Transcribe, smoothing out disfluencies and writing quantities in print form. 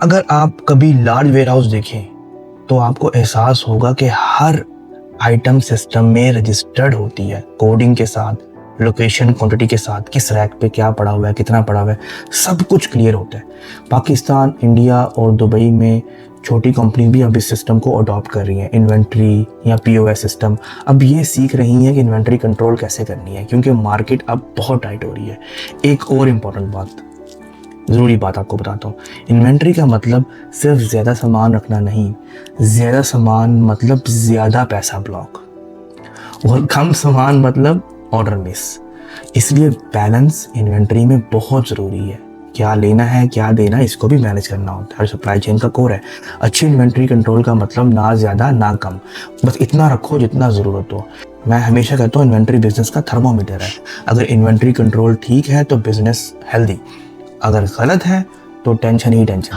अगर आप कभी लार्ज वेयर हाउस देखें तो आपको एहसास होगा कि हर आइटम सिस्टम में रजिस्टर्ड होती है, कोडिंग के साथ, लोकेशन क्वांटिटी के साथ, किस रैक पे क्या पड़ा हुआ है, कितना पड़ा हुआ है, सब कुछ क्लियर होता है। पाकिस्तान, इंडिया और दुबई में छोटी कंपनी भी अब इस सिस्टम को अडॉप्ट कर रही हैं। इन्वेंट्री या पीओएस सिस्टम अब ये सीख रही हैं कि इन्वेंट्री कंट्रोल कैसे करनी है, क्योंकि मार्केट अब बहुत टाइट हो रही है। एक और इम्पॉर्टेंट बात, ज़रूरी बात आपको बताता हूँ। इन्वेंट्री का मतलब सिर्फ ज़्यादा सामान रखना नहीं, ज़्यादा सामान मतलब ज़्यादा पैसा ब्लॉक, और कम सामान मतलब ऑर्डर मिस। इसलिए बैलेंस इन्वेंट्री में बहुत ज़रूरी है। क्या लेना है, क्या देना है, इसको भी मैनेज करना होता है। सप्लाई चेन का कोर है। अच्छी इन्वेंट्री कंट्रोल का मतलब ना ज़्यादा ना कम, बस इतना रखो जितना ज़रूरत हो। मैं हमेशा कहता हूँ इन्वेंट्री बिजनेस का थर्मोमीटर है। अगर इन्वेंट्री कंट्रोल ठीक है तो बिजनेस हेल्दी, अगर गलत है तो टेंशन ही टेंशन।